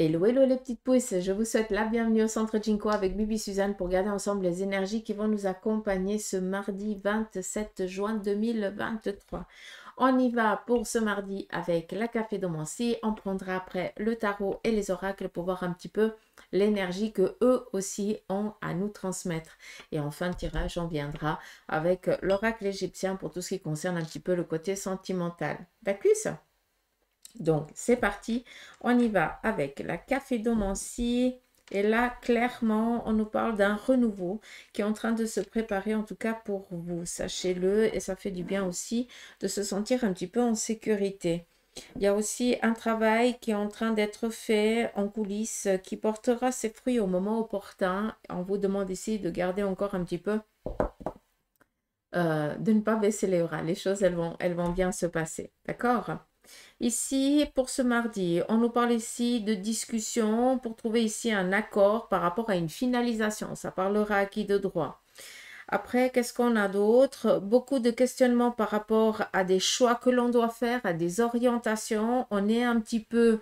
Hello, hello les petites pousses, je vous souhaite la bienvenue au Centre Jinko avec Bibi Suzanne pour garder ensemble les énergies qui vont nous accompagner ce mardi 27 juin 2023. On y va pour ce mardi avec la café d'Omancy, on prendra après le tarot et les oracles pour voir un petit peu l'énergie que eux aussi ont à nous transmettre. Et en fin de tirage, on viendra avec l'oracle égyptien pour tout ce qui concerne un petit peu le côté sentimental. D'accord? Donc, c'est parti. On y va avec la cafédomancie. Et là, clairement, on nous parle d'un renouveau qui est en train de se préparer, en tout cas pour vous, sachez-le. Et ça fait du bien aussi de se sentir un petit peu en sécurité. Il y a aussi un travail qui est en train d'être fait en coulisses qui portera ses fruits au moment opportun. On vous demande ici de garder encore un petit peu, de ne pas baisser les bras. Les choses, elles vont bien se passer. D'accord? Ici, pour ce mardi, on nous parle ici de discussion pour trouver ici un accord par rapport à une finalisation. Ça parlera à qui de droit. Après, qu'est-ce qu'on a d'autre? Beaucoup de questionnements par rapport à des choix que l'on doit faire, à des orientations. On est un petit peu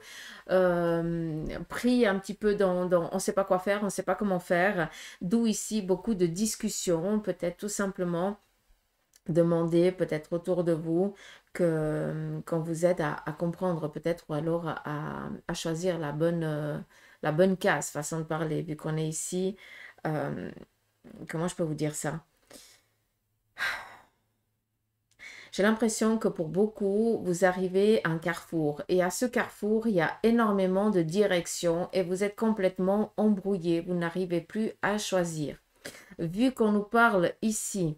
pris un petit peu on ne sait pas quoi faire, on ne sait pas comment faire. D'où ici beaucoup de discussions, peut-être tout simplement demander peut-être autour de vous qu'on vous aide à comprendre peut-être ou alors à choisir la bonne case, façon de parler, vu qu'on est ici. euh, Comment je peux vous dire ça? J'ai l'impression que pour beaucoup, vous arrivez à un carrefour et à ce carrefour, il y a énormément de directions et vous êtes complètement embrouillé, vous n'arrivez plus à choisir. Vu qu'on nous parle ici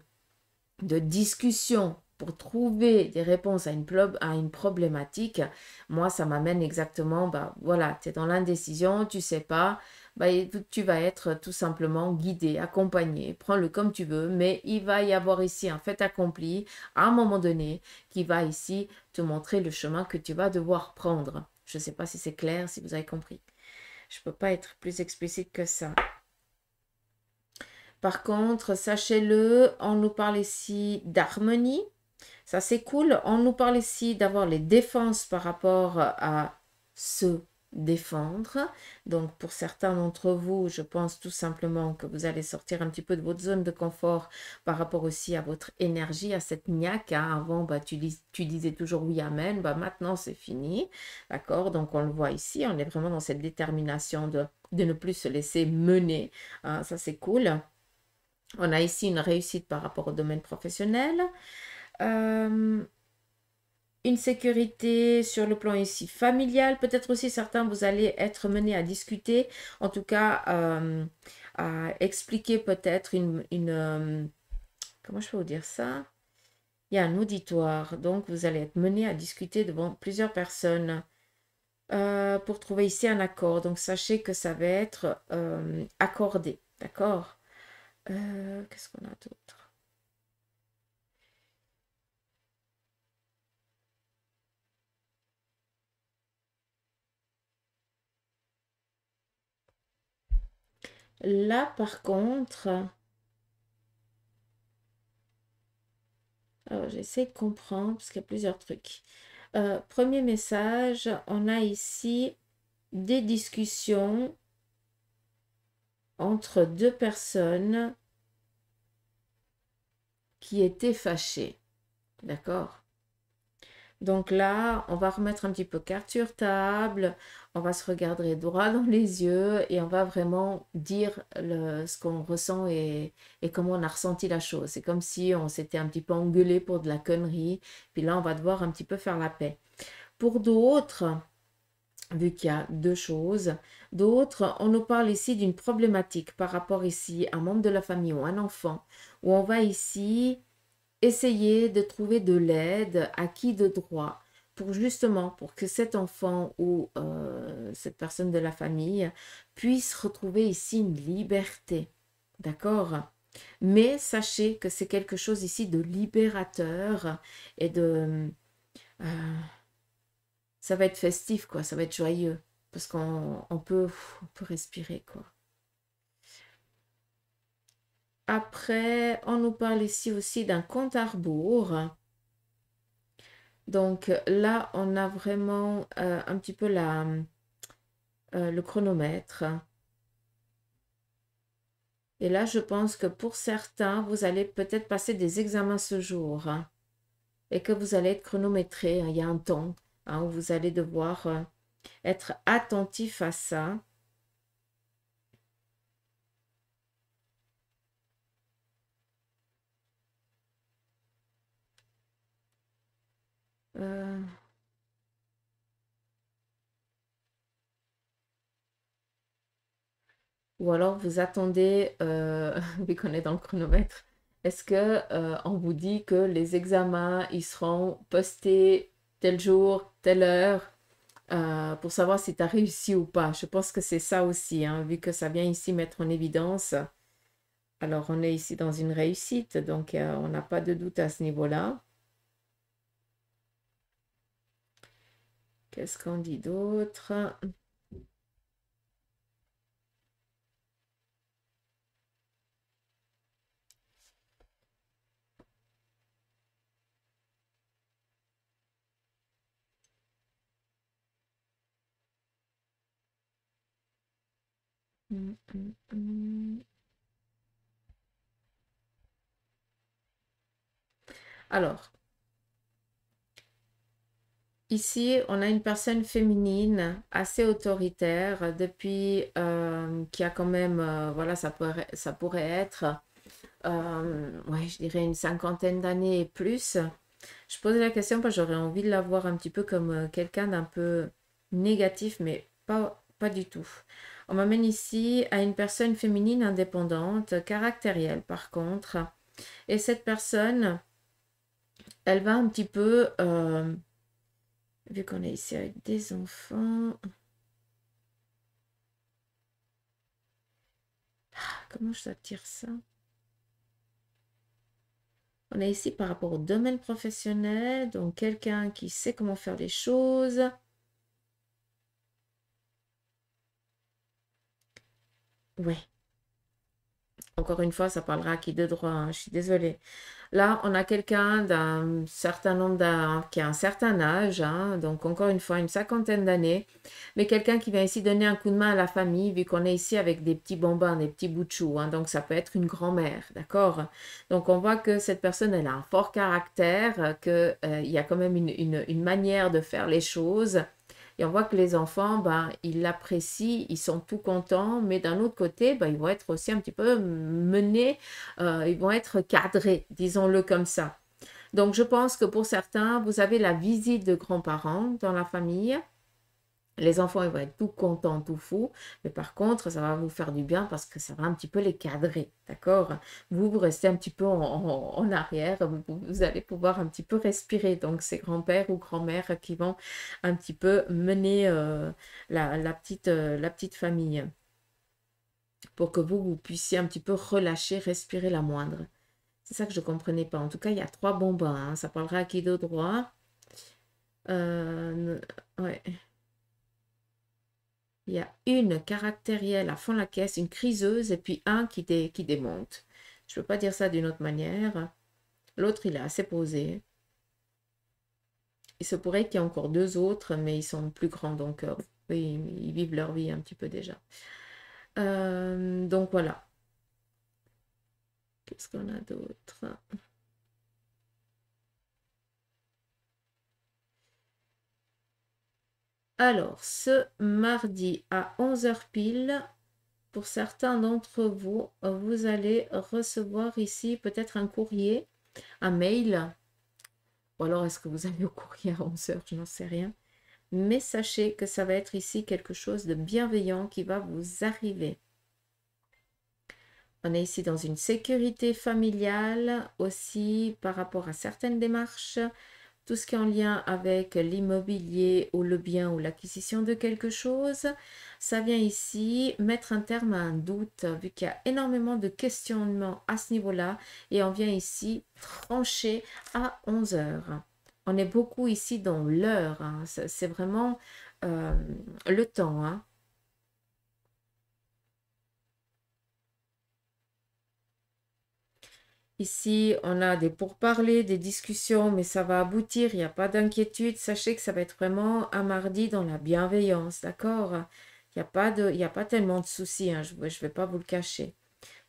de discussion pour trouver des réponses à une problématique, moi, ça m'amène exactement, bah voilà, tu es dans l'indécision, tu sais pas, bah, tu vas être tout simplement guidé, accompagné, prends-le comme tu veux, mais il va y avoir ici un fait accompli à un moment donné qui va ici te montrer le chemin que tu vas devoir prendre. Je ne sais pas si c'est clair, si vous avez compris. Je ne peux pas être plus explicite que ça. Par contre, sachez-le, on nous parle ici d'harmonie. Ça, c'est cool. On nous parle ici d'avoir les défenses par rapport à se défendre. Donc, pour certains d'entre vous, je pense tout simplement que vous allez sortir un petit peu de votre zone de confort par rapport aussi à votre énergie, à cette niaque. Hein. Avant, bah, tu disais toujours oui, amen. Bah, maintenant, c'est fini. D'accord? Donc, on le voit ici. On est vraiment dans cette détermination de ne plus se laisser mener. Hein, ça, c'est cool. On a ici une réussite par rapport au domaine professionnel. Euh, une sécurité sur le plan ici familial. Peut-être aussi certains, vous allez être menés à discuter, en tout cas à expliquer peut-être comment je peux vous dire ça? Il y a un auditoire, donc vous allez être menés à discuter devant plusieurs personnes pour trouver ici un accord. Donc sachez que ça va être accordé, d'accord? Qu'est-ce qu'on a d'autre? Là, par contre, alors j'essaie de comprendre parce qu'il y a plusieurs trucs. Premier message, on a ici des discussions entre deux personnes qui étaient fâchées. D'accord? Donc là, on va remettre un petit peu carte sur table, on va se regarder droit dans les yeux et on va vraiment dire ce qu'on ressent et comment on a ressenti la chose. C'est comme si on s'était un petit peu engueulé pour de la connerie, puis là, on va devoir un petit peu faire la paix. Pour d'autres, vu qu'il y a deux choses, d'autres, on nous parle ici d'une problématique par rapport ici à un membre de la famille ou un enfant, où on va ici essayer de trouver de l'aide à qui de droit pour justement pour que cet enfant ou cette personne de la famille puisse retrouver ici une liberté. D'accord? Mais sachez que c'est quelque chose ici de libérateur et de... euh, ça va être festif, quoi. Ça va être joyeux. Parce on peut respirer, quoi. Après, on nous parle ici aussi d'un compte à rebours. Donc là, on a vraiment un petit peu le chronomètre. Et là, je pense que pour certains, vous allez peut-être passer des examens ce jour, hein, et que vous allez être chronométré, hein. Il y a un temps, hein, où vous allez devoir être attentif à ça. Euh, ou alors vous attendez, vu qu'on est dans le chronomètre, est-ce que on vous dit que les examens ils seront postés tel jour, telle heure, pour savoir si tu as réussi ou pas? Je pense que c'est ça aussi, hein, vu que ça vient ici mettre en évidence. Alors on est ici dans une réussite, donc on n'a pas de doute à ce niveau-là. Qu'est-ce qu'on dit d'autre? Hum, hum, hum. Alors, ici, on a une personne féminine assez autoritaire depuis qui a quand même, voilà, ça pourrait être, ouais, je dirais une cinquantaine d'années et plus. Je pose la question parce que j'aurais envie de la voir un petit peu comme quelqu'un d'un peu négatif, mais pas du tout. On m'amène ici à une personne féminine indépendante, caractérielle par contre. Et cette personne, elle va un petit peu, vu qu'on est ici avec des enfants, comment je dois dire ça? On est ici par rapport au domaine professionnel, donc quelqu'un qui sait comment faire les choses. Ouais, encore une fois, ça parlera à qui de droit, hein, je suis désolée. Là, on a quelqu'un d'un certain nombre qui a un certain âge, hein, donc encore une fois, une cinquantaine d'années, mais quelqu'un qui vient ici donner un coup de main à la famille, vu qu'on est ici avec des petits bambins, des petits bouts de chou, hein, donc ça peut être une grand-mère, d'accord? Donc on voit que cette personne, elle a un fort caractère, qu'il y a quand même une manière de faire les choses. Et on voit que les enfants, ben, ils l'apprécient, ils sont tout contents, mais d'un autre côté, ben, ils vont être aussi un petit peu menés, ils vont être cadrés, disons-le comme ça. Donc je pense que pour certains, vous avez la visite de grands-parents dans la famille. Les enfants, ils vont être tout contents, tout fous, mais par contre, ça va vous faire du bien parce que ça va un petit peu les cadrer, d'accord? Vous restez un petit peu en arrière, vous allez pouvoir un petit peu respirer. Donc, c'est grand-père ou grand-mère qui vont un petit peu mener la petite famille pour que vous puissiez un petit peu relâcher, respirer la moindre. C'est ça que je ne comprenais pas. En tout cas, il y a trois bonbons, hein. Ça parlera à qui de droit. Ouais. Il y a une caractérielle à fond la caisse, une criseuse, et puis un qui démonte. Je ne peux pas dire ça d'une autre manière. L'autre, il est assez posé. Il se pourrait qu'il y ait encore deux autres, mais ils sont plus grands, donc oui, ils vivent leur vie un petit peu déjà. Donc voilà. Qu'est-ce qu'on a d'autre? Alors, ce mardi à 11 heures pile, pour certains d'entre vous, vous allez recevoir ici peut-être un courrier, un mail. Ou alors est-ce que vous allez au courrier à 11 heures? Je n'en sais rien. Mais sachez que ça va être ici quelque chose de bienveillant qui va vous arriver. On est ici dans une sécurité familiale aussi par rapport à certaines démarches. Tout ce qui est en lien avec l'immobilier ou le bien ou l'acquisition de quelque chose, ça vient ici mettre un terme à un doute, vu qu'il y a énormément de questionnements à ce niveau-là, et on vient ici trancher à 11 heures. On est beaucoup ici dans l'heure, hein. C'est vraiment le temps, hein. Ici, on a des pourparlers, des discussions, mais ça va aboutir, il n'y a pas d'inquiétude. Sachez que ça va être vraiment un mardi dans la bienveillance, d'accord? Il y a pas tellement de soucis, hein, je ne vais pas vous le cacher.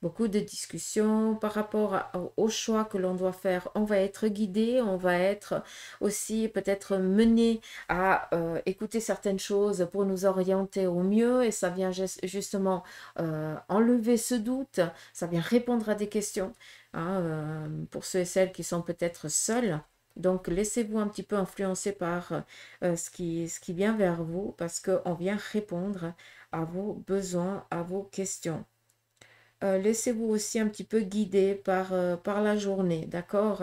Beaucoup de discussions par rapport au choix que l'on doit faire. On va être guidé, on va être aussi peut-être mené à écouter certaines choses pour nous orienter au mieux et ça vient justement enlever ce doute, ça vient répondre à des questions hein, pour ceux et celles qui sont peut-être seuls. Donc laissez-vous un petit peu influencer par ce qui vient vers vous parce qu'on vient répondre à vos besoins, à vos questions. Laissez-vous aussi un petit peu guider par la journée, d'accord?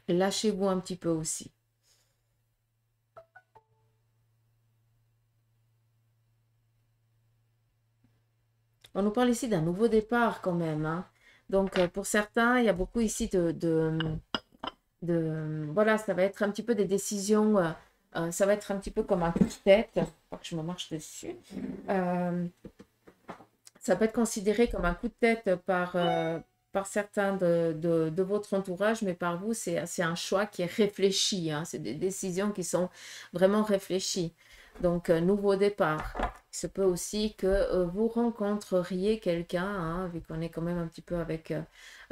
Lâchez-vous un petit peu aussi. On nous parle ici d'un nouveau départ quand même, hein. Donc pour certains, il y a beaucoup ici voilà, ça va être un petit peu des décisions, ça va être un petit peu comme un coup de tête. Faut que je me marche dessus. Euh, Ça peut être considéré comme un coup de tête par certains de votre entourage, mais par vous, c'est un choix qui est réfléchi, hein. C'est des décisions qui sont vraiment réfléchies. Donc, nouveau départ. Il se peut aussi que vous rencontreriez quelqu'un, hein, vu qu'on est quand même un petit peu avec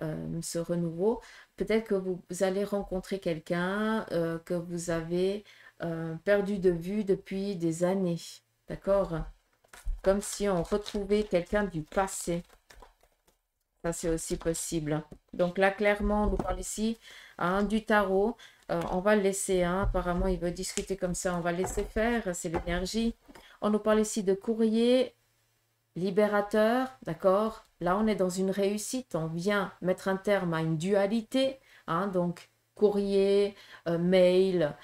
ce renouveau. Peut-être que vous allez rencontrer quelqu'un que vous avez perdu de vue depuis des années. D'accord? Comme si on retrouvait quelqu'un du passé. Ça, c'est aussi possible. Donc là, clairement, on nous parle ici hein, du tarot. On va le laisser. Hein, apparemment, il veut discuter comme ça. On va le laisser faire. C'est l'énergie. On nous parle ici de courrier libérateur. D'accord? Là, on est dans une réussite. On vient mettre un terme à une dualité. Hein, donc, courrier, mail,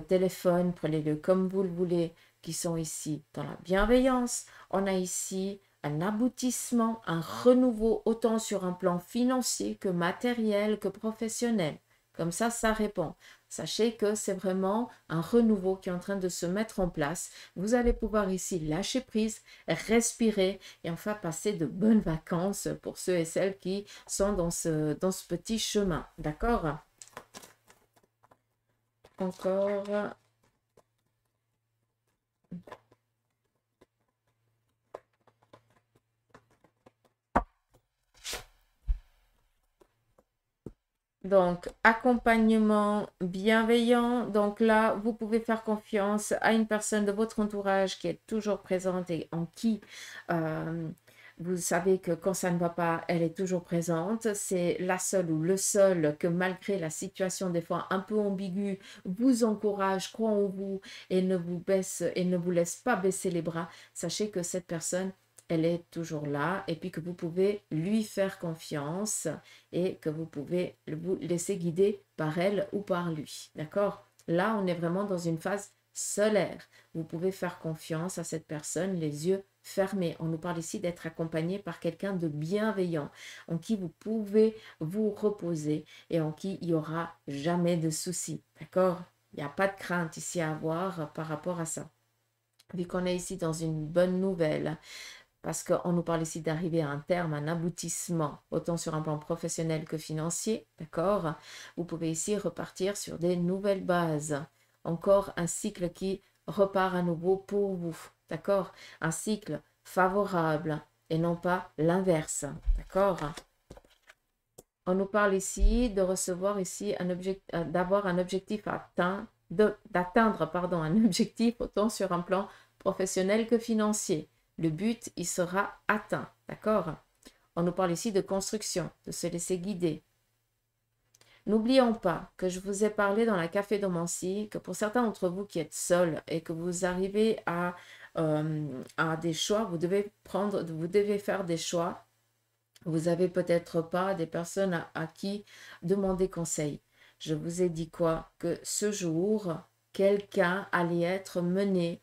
téléphone, prenez-le comme vous le voulez, qui sont ici dans la bienveillance. On a ici un aboutissement, un renouveau, autant sur un plan financier que matériel, que professionnel. Comme ça répond. Sachez que c'est vraiment un renouveau qui est en train de se mettre en place. Vous allez pouvoir ici lâcher prise, respirer et enfin passer de bonnes vacances pour ceux et celles qui sont dans ce petit chemin. D'accord? Encore. Donc, accompagnement bienveillant. Donc là, vous pouvez faire confiance à une personne de votre entourage qui est toujours présente et en qui vous savez que quand ça ne va pas, elle est toujours présente. C'est la seule ou le seul que malgré la situation des fois un peu ambiguë, vous encourage, croit en vous et ne vous baisse et ne vous laisse pas baisser les bras. Sachez que cette personne, elle est toujours là et puis que vous pouvez lui faire confiance et que vous pouvez vous laisser guider par elle ou par lui. D'accord? Là, on est vraiment dans une phase solaire. Vous pouvez faire confiance à cette personne, les yeux fermés. On nous parle ici d'être accompagné par quelqu'un de bienveillant, en qui vous pouvez vous reposer et en qui il n'y aura jamais de soucis. D'accord? Il n'y a pas de crainte ici à avoir par rapport à ça. Vu qu'on est ici dans une bonne nouvelle, parce qu'on nous parle ici d'arriver à un terme, un aboutissement, autant sur un plan professionnel que financier, d'accord? Vous pouvez ici repartir sur des nouvelles bases. Encore un cycle qui repart à nouveau pour vous, d'accord? Un cycle favorable et non pas l'inverse, d'accord? On nous parle ici de recevoir ici un objectif, d'avoir un objectif atteint, d'atteindre, pardon, un objectif autant sur un plan professionnel que financier. Le but, il sera atteint, d'accord? On nous parle ici de construction, de se laisser guider. N'oublions pas que je vous ai parlé dans la café d'Omancy que pour certains d'entre vous qui êtes seuls et que vous arrivez à des choix, vous devez faire des choix. Vous n'avez peut-être pas des personnes à qui demander conseil. Je vous ai dit quoi? Que ce jour, quelqu'un allait être mené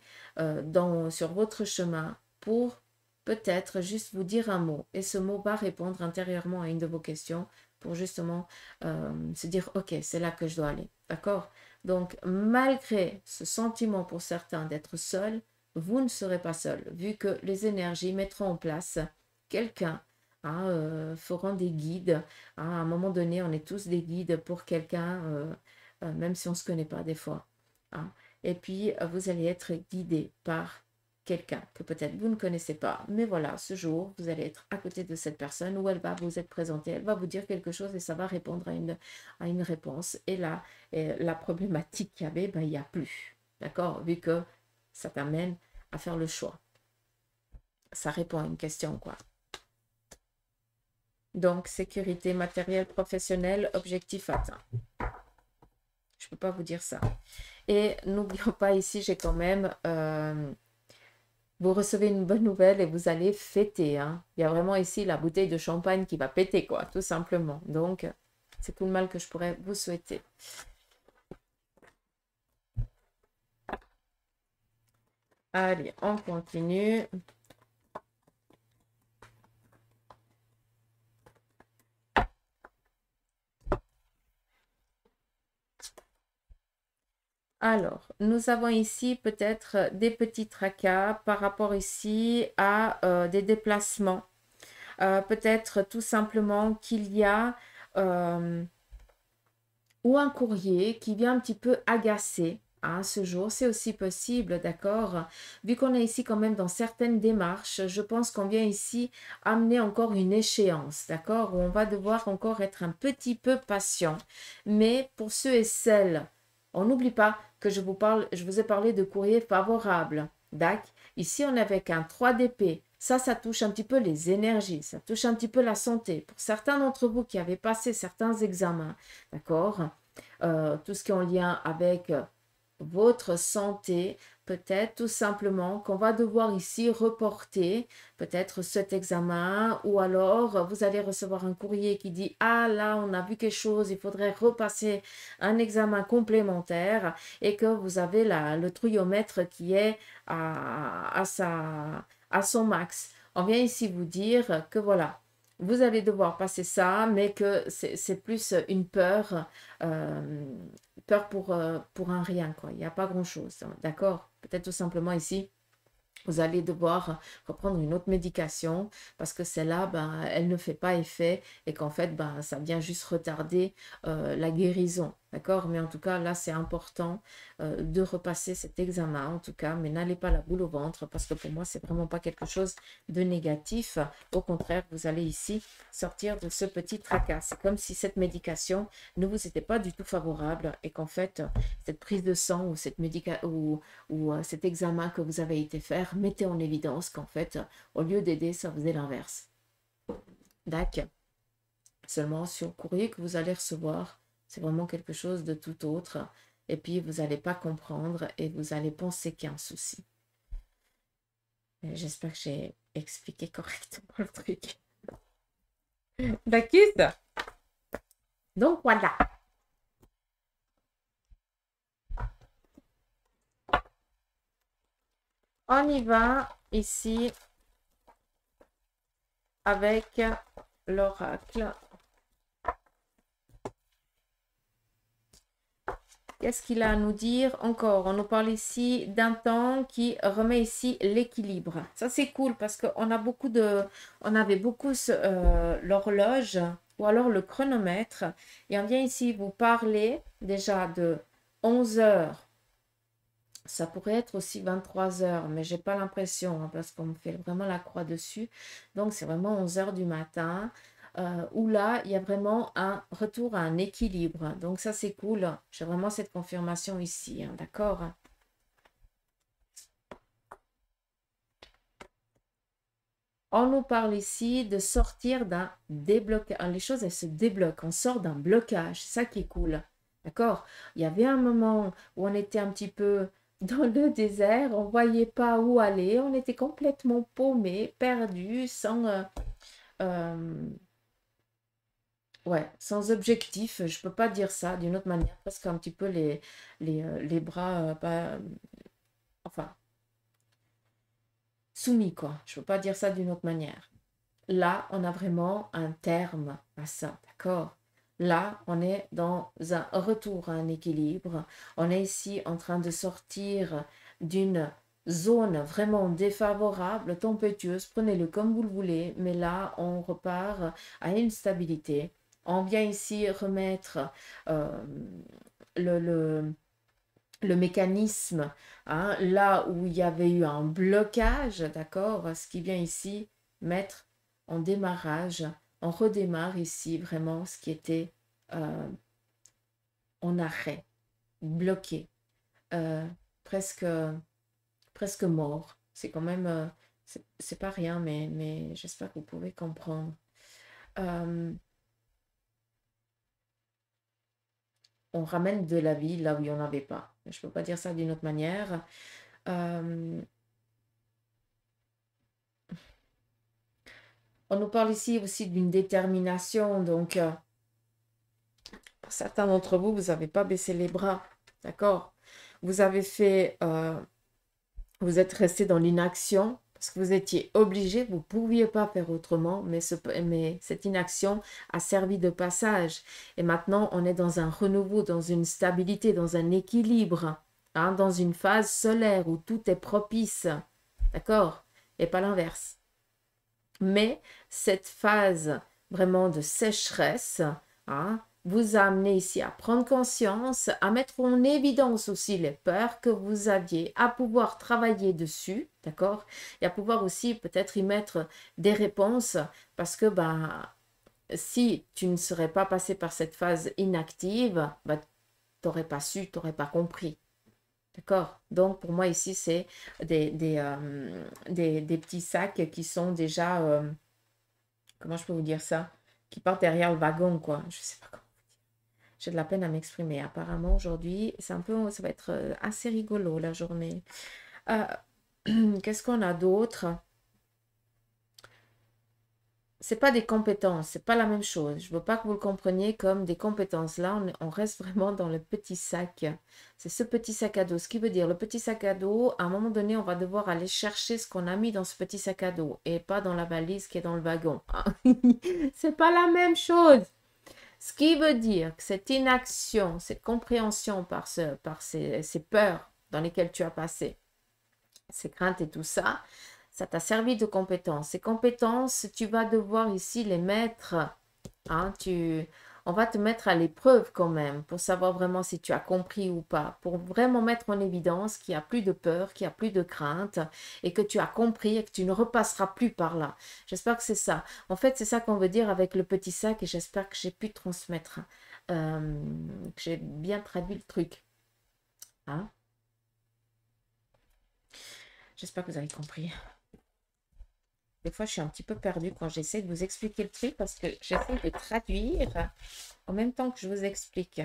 sur votre chemin pour peut-être juste vous dire un mot. Et ce mot va répondre intérieurement à une de vos questions pour justement se dire, ok, c'est là que je dois aller. D'accord? Donc, malgré ce sentiment pour certains d'être seul, vous ne serez pas seul, vu que les énergies mettront en place quelqu'un, hein, feront des guides. Hein, à un moment donné, on est tous des guides pour quelqu'un, même si on ne se connaît pas des fois. Hein. Et puis, vous allez être guidé par quelqu'un que peut-être vous ne connaissez pas, mais voilà, ce jour, vous allez être à côté de cette personne où elle va vous être présentée, elle va vous dire quelque chose et ça va répondre à une réponse. Et là, la problématique qu'il y avait, ben, il n'y a plus. D'accord? Vu que ça t'amène à faire le choix. Ça répond à une question, quoi. Donc, sécurité matérielle, professionnelle, objectif atteint. Je ne peux pas vous dire ça. Et n'oublions pas ici, j'ai quand même... vous recevez une bonne nouvelle et vous allez fêter. Hein. Il y a vraiment ici la bouteille de champagne qui va péter, quoi, tout simplement. Donc, c'est tout le mal que je pourrais vous souhaiter. Allez, on continue. Alors, nous avons ici peut-être des petits tracas par rapport ici à des déplacements. Peut-être tout simplement qu'il y a ou un courrier qui vient un petit peu agacer. Hein, ce jour, c'est aussi possible, d'accord? Vu qu'on est ici quand même dans certaines démarches, je pense qu'on vient ici amener encore une échéance, d'accord? Où on va devoir encore être un petit peu patient. Mais pour ceux et celles, on n'oublie pas que je vous ai parlé de courrier favorable, d'accord? Ici, on est avec un 3 d'épée. Ça touche un petit peu les énergies, ça touche un petit peu la santé. Pour certains d'entre vous qui avaient passé certains examens, d'accord? Tout ce qui est en lien avec votre santé, peut-être tout simplement qu'on va devoir ici reporter peut-être cet examen ou alors vous allez recevoir un courrier qui dit ah là on a vu quelque chose, il faudrait repasser un examen complémentaire et que vous avez le trouillomètre qui est à son max. On vient ici vous dire que voilà, vous allez devoir passer ça, mais que c'est plus une peur, peur pour un rien, quoi. Il n'y a pas grand-chose, hein, d'accord? Peut-être tout simplement ici, vous allez devoir reprendre une autre médication parce que celle-là, ben, elle ne fait pas effet et qu'en fait, ben, ça vient juste retarder la guérison. D'accord? Mais en tout cas, là, c'est important de repasser cet examen, en tout cas, mais n'allez pas la boule au ventre parce que pour moi, c'est vraiment pas quelque chose de négatif. Au contraire, vous allez ici sortir de ce petit tracas. C'est comme si cette médication ne vous était pas du tout favorable et qu'en fait, cette prise de sang ou cet examen que vous avez été faire mettait en évidence qu'en fait, au lieu d'aider, ça faisait l'inverse. D'accord. Seulement sur le courrier que vous allez recevoir, c'est vraiment quelque chose de tout autre. Et puis, vous n'allez pas comprendre et vous allez penser qu'il y a un souci. J'espère que j'ai expliqué correctement le truc. D'accord. Donc, voilà. On y va ici avec l'oracle. Qu'est-ce qu'il a à nous dire encore? On nous parle ici d'un temps qui remet ici l'équilibre. Ça, c'est cool parce qu'on a on avait beaucoup l'horloge ou alors le chronomètre. Et on vient ici vous parler déjà de 11 heures. Ça pourrait être aussi 23 heures, mais j'ai pas l'impression hein, parce qu'on me fait vraiment la croix dessus. Donc, c'est vraiment 11 heures du matin où là, il y a vraiment un retour à un équilibre. Donc, ça, c'est cool. J'ai vraiment cette confirmation ici, hein, d'accord? On nous parle ici de sortir d'un déblocage. Les choses, elles se débloquent. On sort d'un blocage. C'est ça qui est cool. D'accord? Il y avait un moment où on était un petit peu dans le désert. On ne voyait pas où aller. On était complètement paumé, perdu, ouais, sans objectif. Je ne peux pas dire ça d'une autre manière. Parce qu'un petit peu les bras, enfin, soumis, quoi. Je ne peux pas dire ça d'une autre manière. Là, on a vraiment un terme à ça, d'accord? Là, on est dans un retour à un équilibre. On est ici en train de sortir d'une zone vraiment défavorable, tempétueuse, prenez-le comme vous le voulez, mais là, on repart à une stabilité. On vient ici remettre le le mécanisme, hein, là où il y avait eu un blocage, d'accord, ce qui vient ici mettre en démarrage, on redémarre ici vraiment ce qui était euh, en arrêt, bloqué, euh, presque, presque mort. C'est quand même, c'est pas rien, mais j'espère que vous pouvez comprendre. Euh, on ramène de la vie là où il n'y en avait pas. Je ne peux pas dire ça d'une autre manière. Euh, on nous parle ici aussi d'une détermination. Donc, pour certains d'entre vous, vous n'avez pas baissé les bras. D'accord? Vous avez fait, vous êtes resté dans l'inaction parce que vous étiez obligé, vous ne pouviez pas faire autrement, mais cette inaction a servi de passage. Et maintenant, on est dans un renouveau, dans une stabilité, dans un équilibre, hein, dans une phase solaire où tout est propice. D'accord? Et pas l'inverse. Mais cette phase vraiment de sécheresse, hein, vous a amené ici à prendre conscience, à mettre en évidence aussi les peurs que vous aviez, à pouvoir travailler dessus, d'accord? Et à pouvoir aussi peut-être y mettre des réponses parce que ben, si tu ne serais pas passé par cette phase inactive, ben, tu n'aurais pas su, tu n'aurais pas compris. D'accord? Donc, pour moi, ici, c'est des petits sacs qui sont déjà, comment je peux vous dire ça? Qui partent derrière le wagon, quoi. Je sais pas comment. J'ai de la peine à m'exprimer. Apparemment, aujourd'hui, c'est un peu, ça va être assez rigolo la journée. Euh, Qu'est-ce qu'on a d'autre? C'est pas des compétences, c'est pas la même chose. Je veux pas que vous le compreniez comme des compétences. Là, on reste vraiment dans le petit sac. C'est ce petit sac à dos. Ce qui veut dire, le petit sac à dos, à un moment donné, on va devoir aller chercher ce qu'on a mis dans ce petit sac à dos et pas dans la valise qui est dans le wagon. C'est pas la même chose. Ce qui veut dire que cette inaction, cette compréhension par ces peurs dans lesquelles tu as passé, ces craintes et tout ça, ça t'a servi de compétences. Ces compétences, tu vas devoir ici les mettre, hein, on va te mettre à l'épreuve quand même pour savoir vraiment si tu as compris ou pas, pour vraiment mettre en évidence qu'il n'y a plus de peur, qu'il n'y a plus de crainte et que tu as compris et que tu ne repasseras plus par là. J'espère que c'est ça. En fait, c'est ça qu'on veut dire avec le petit sac et j'espère que j'ai pu transmettre, que j'ai bien traduit le truc. Hein. J'espère que vous avez compris. Des fois, je suis un petit peu perdue quand j'essaie de vous expliquer le truc parce que j'essaie de traduire en même temps que je vous explique.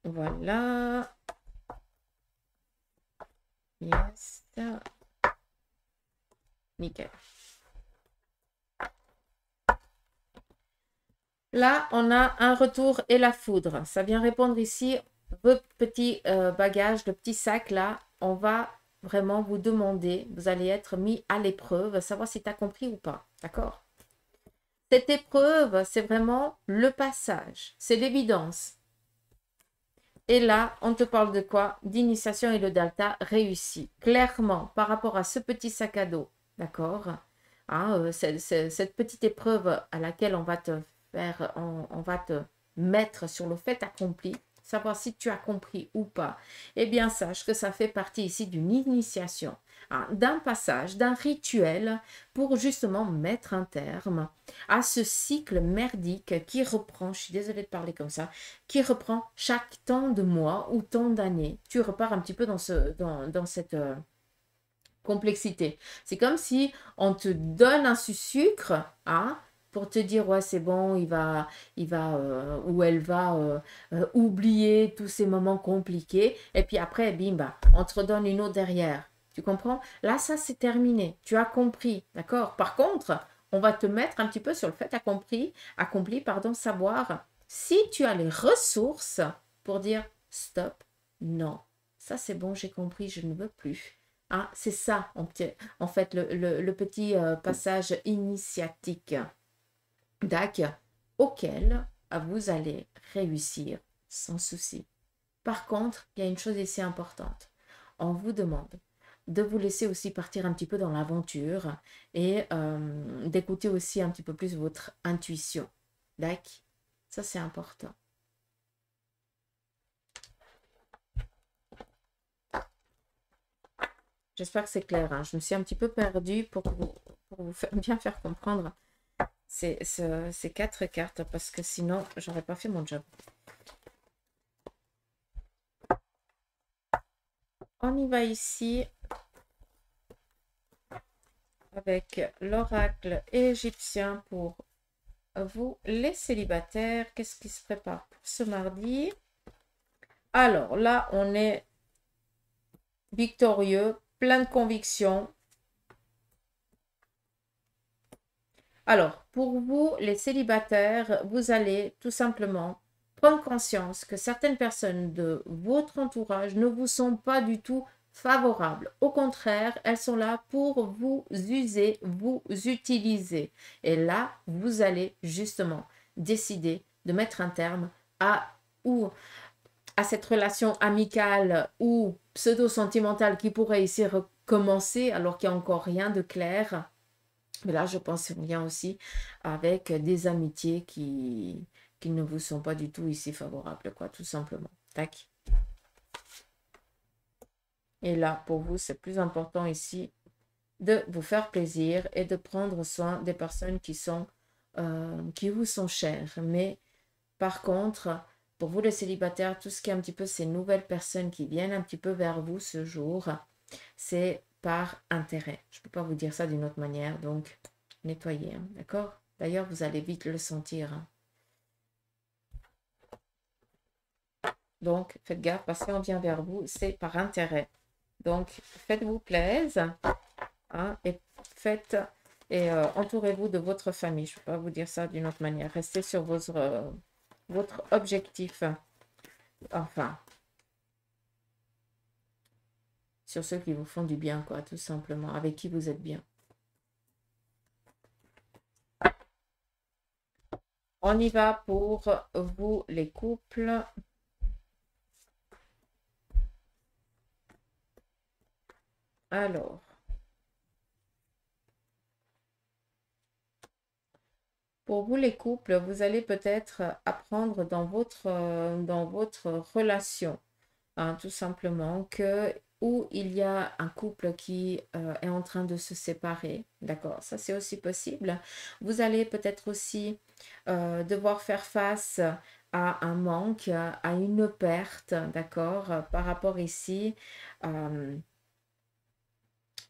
Voilà. Yes. Nickel. Là, on a un retour et la foudre. Ça vient répondre ici, vos petits bagages, le petit sac là, on va vraiment vous demander, vous allez être mis à l'épreuve, savoir si tu as compris ou pas. D'accord? Cette épreuve, c'est vraiment le passage, c'est l'évidence. Et là, on te parle de quoi? D'initiation et le delta réussi. Clairement, par rapport à ce petit sac à dos, d'accord? Hein, cette petite épreuve à laquelle on va te faire, on va te mettre sur le fait accompli, savoir si tu as compris ou pas. Eh bien, sache que ça fait partie ici d'une initiation, hein, d'un passage, d'un rituel pour justement mettre un terme à ce cycle merdique qui reprend, je suis désolée de parler comme ça, qui reprend chaque temps de mois ou temps d'années. Tu repars un petit peu dans cette complexité. C'est comme si on te donne un sucre, hein, pour te dire ouais c'est bon, ou elle va oublier tous ces moments compliqués et puis après bim bah, on te redonne une autre derrière. Tu comprends? Là ça c'est terminé. Tu as compris, d'accord? Par contre, on va te mettre un petit peu sur le fait accompli, pardon, savoir si tu as les ressources pour dire stop, non, ça c'est bon, j'ai compris, je ne veux plus. Hein, c'est ça, en fait, le petit passage initiatique, auquel vous allez réussir sans souci. Par contre, il y a une chose ici importante. On vous demande de vous laisser aussi partir un petit peu dans l'aventure et d'écouter aussi un petit peu plus votre intuition. Ça, c'est important. J'espère que c'est clair, hein. Je me suis un petit peu perdue pour vous bien faire comprendre ces 4 cartes parce que sinon, j'aurais pas fait mon job. On y va ici avec l'oracle égyptien pour vous, les célibataires. Qu'est-ce qui se prépare pour ce mardi? Alors là, on est victorieux, plein de conviction. Alors, pour vous, les célibataires, vous allez tout simplement prendre conscience que certaines personnes de votre entourage ne vous sont pas du tout favorables. Au contraire, elles sont là pour vous user, vous utiliser. Et là, vous allez justement décider de mettre un terme à ou à cette relation amicale ou pseudo-sentimentale qui pourrait ici recommencer alors qu'il n'y a encore rien de clair. Mais là, je pense bien aussi avec des amitiés qui ne vous sont pas du tout ici favorables, quoi, tout simplement. Tac. Et là, pour vous, c'est plus important ici de vous faire plaisir et de prendre soin des personnes qui vous sont chères. Mais par contre, pour vous les célibataires, tout ce qui est un petit peu ces nouvelles personnes qui viennent un petit peu vers vous ce jour, c'est par intérêt. Je ne peux pas vous dire ça d'une autre manière, donc nettoyez, hein, d'accord? D'ailleurs, vous allez vite le sentir, hein. Donc, faites gaffe, parce qu'on vient vers vous, c'est par intérêt. Donc, faites-vous plaisir, hein, et entourez-vous de votre famille. Je ne peux pas vous dire ça d'une autre manière. Restez sur votre objectif. Enfin, sur ceux qui vous font du bien, quoi, tout simplement, avec qui vous êtes bien. On y va pour vous, les couples. Alors, pour vous, les couples, vous allez peut-être apprendre dans votre relation, hein, tout simplement, où il y a un couple qui est en train de se séparer, d'accord, ça c'est aussi possible. Vous allez peut-être aussi devoir faire face à un manque, à une perte, d'accord, par rapport ici,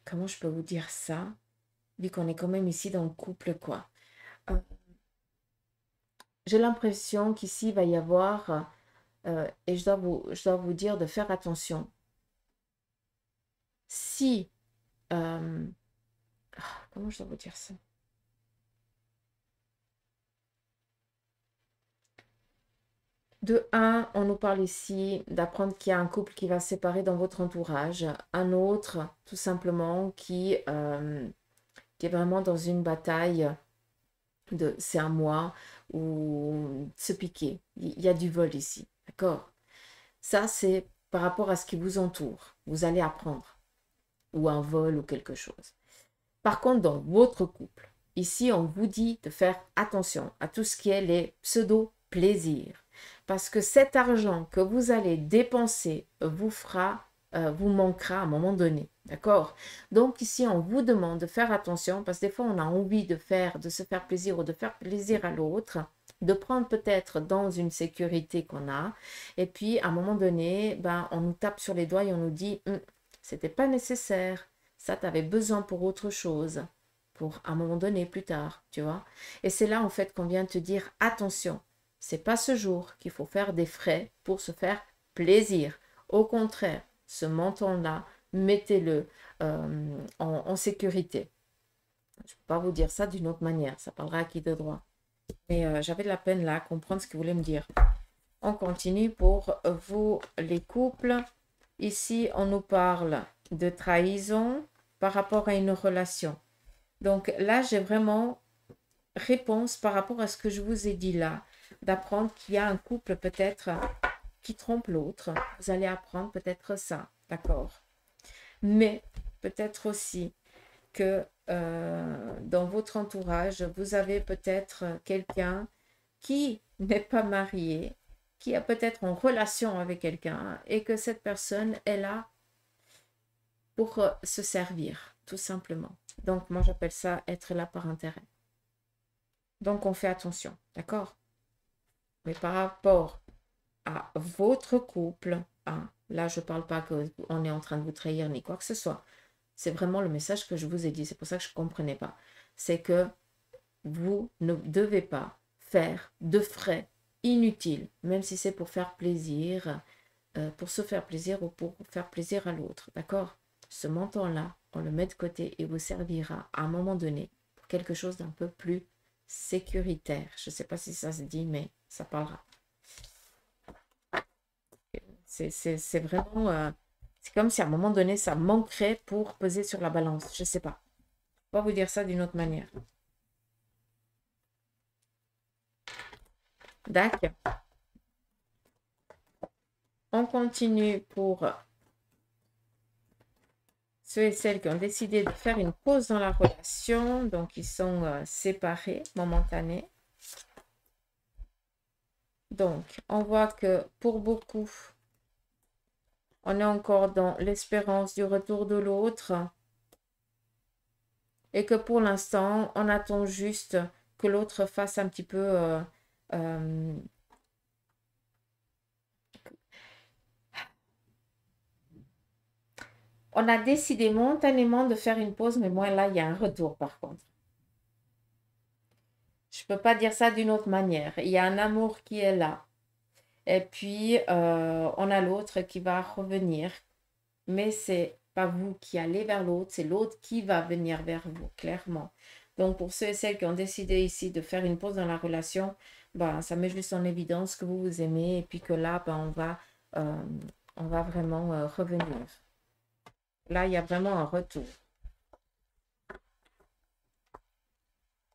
comment je peux vous dire ça, vu qu'on est quand même ici dans le couple, quoi. Euh, j'ai l'impression qu'ici, il va y avoir, et je dois vous dire de faire attention. Si, euh, comment je dois vous dire ça? De un, on nous parle ici d'apprendre qu'il y a un couple qui va se séparer dans votre entourage, un autre, tout simplement, qui est vraiment dans une bataille de c'est un moi ou se piquer. Il y a du vol ici, d'accord? Ça, c'est par rapport à ce qui vous entoure. Vous allez apprendre, ou un vol ou quelque chose. Par contre, dans votre couple, ici, on vous dit de faire attention à tout ce qui est les pseudo-plaisirs. Parce que cet argent que vous allez dépenser vous manquera à un moment donné. D'accord? Donc ici, on vous demande de faire attention parce que des fois, on a envie de se faire plaisir ou de faire plaisir à l'autre, de prendre peut-être dans une sécurité qu'on a. Et puis, à un moment donné, ben, on nous tape sur les doigts et on nous dit, c'était pas nécessaire. Ça, tu avais besoin pour autre chose, pour un moment donné, plus tard, tu vois. Et c'est là, en fait, qu'on vient te dire, attention, c'est pas ce jour qu'il faut faire des frais pour se faire plaisir. Au contraire, ce montant-là, mettez-le en sécurité. Je ne peux pas vous dire ça d'une autre manière, ça parlera à qui de droit. Mais j'avais de la peine là à comprendre ce qu'il voulait me dire. On continue pour vous, les couples. Ici, on nous parle de trahison par rapport à une relation. Donc là, j'ai vraiment réponse par rapport à ce que je vous ai dit là, d'apprendre qu'il y a un couple peut-être qui trompe l'autre. Vous allez apprendre peut-être ça, d'accord? Mais peut-être aussi que dans votre entourage, vous avez peut-être quelqu'un qui n'est pas marié, qui a peut-être en relation avec quelqu'un et que cette personne est là pour se servir, tout simplement. Donc, moi, j'appelle ça être là par intérêt. Donc, on fait attention, d'accord? Mais par rapport à votre couple, hein, là, je ne parle pas qu'on est en train de vous trahir ni quoi que ce soit. C'est vraiment le message que je vous ai dit. C'est pour ça que je ne comprenais pas. C'est que vous ne devez pas faire de frais inutiles, même si c'est pour faire plaisir, pour se faire plaisir ou pour faire plaisir à l'autre. D'accord? Ce montant-là, on le met de côté et vous servira à un moment donné pour quelque chose d'un peu plus sécuritaire. Je ne sais pas si ça se dit, mais ça parlera. C'est vraiment... c'est comme si à un moment donné, ça manquerait pour peser sur la balance. Je ne sais pas. Je ne vais pas vous dire ça d'une autre manière. D'accord. On continue pour ceux et celles qui ont décidé de faire une pause dans la relation. Donc, ils sont séparés, momentanés. Donc, on voit que pour beaucoup, on est encore dans l'espérance du retour de l'autre. Et que pour l'instant, on attend juste que l'autre fasse un petit peu... on a décidé momentanément de faire une pause, mais moi, là, il y a un retour, par contre. Je ne peux pas dire ça d'une autre manière. Il y a un amour qui est là. Et puis, on a l'autre qui va revenir. Mais c'est pas vous qui allez vers l'autre, c'est l'autre qui va venir vers vous, clairement. Donc, pour ceux et celles qui ont décidé ici de faire une pause dans la relation, ben, ça met juste en évidence que vous vous aimez et puis que là, ben, on va vraiment revenir. Là, il y a vraiment un retour.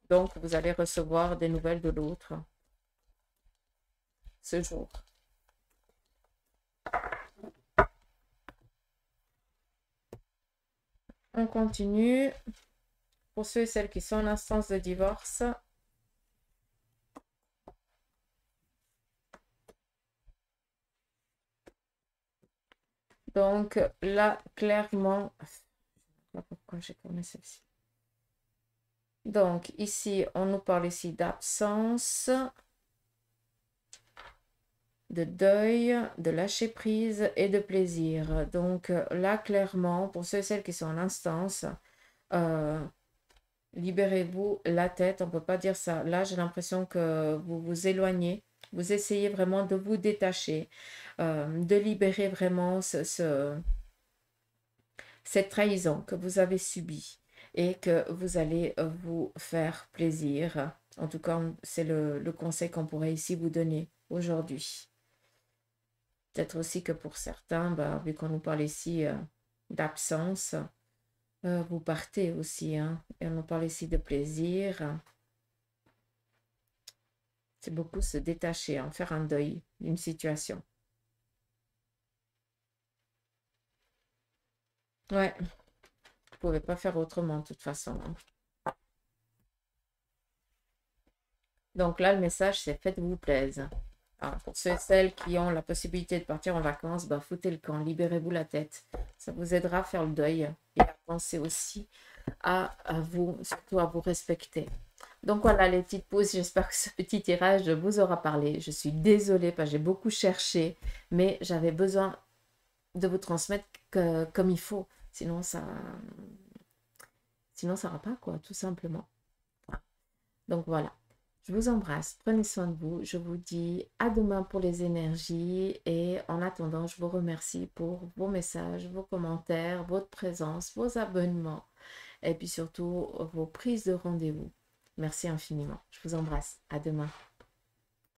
Donc, vous allez recevoir des nouvelles de l'autre ce jour. On continue. Pour ceux et celles qui sont en instance de divorce, donc là, clairement, je ne sais pas pourquoi j'ai tourné celle-ci. Donc ici, on nous parle ici d'absence, de deuil, de lâcher prise et de plaisir. Donc là, clairement, pour ceux et celles qui sont en instance, libérez-vous la tête, on ne peut pas dire ça. Là, j'ai l'impression que vous vous éloignez, vous essayez vraiment de vous détacher, de libérer vraiment cette trahison que vous avez subie et que vous allez vous faire plaisir. En tout cas, c'est le conseil qu'on pourrait ici vous donner aujourd'hui. Peut-être aussi que pour certains, bah, vu qu'on nous parle ici d'absence, vous partez aussi, hein, et on nous parle ici de plaisir. C'est beaucoup se détacher, hein, faire un deuil d'une situation. Ouais, vous ne pouvez pas faire autrement de toute façon, hein. Donc là, le message, c'est faites-vous plaisir. Alors, pour ceux et celles qui ont la possibilité de partir en vacances, bah, foutez le camp, libérez-vous la tête. Ça vous aidera à faire le deuil et à penser aussi à vous, surtout à vous respecter. Donc voilà les petites pauses, j'espère que ce petit tirage vous aura parlé. Je suis désolée parce que j'ai beaucoup cherché, mais j'avais besoin de vous transmettre comme il faut. Sinon ça va pas, quoi, tout simplement. Donc voilà, je vous embrasse, prenez soin de vous. Je vous dis à demain pour les énergies et en attendant, je vous remercie pour vos messages, vos commentaires, votre présence, vos abonnements et puis surtout vos prises de rendez-vous. Merci infiniment. Je vous embrasse. À demain.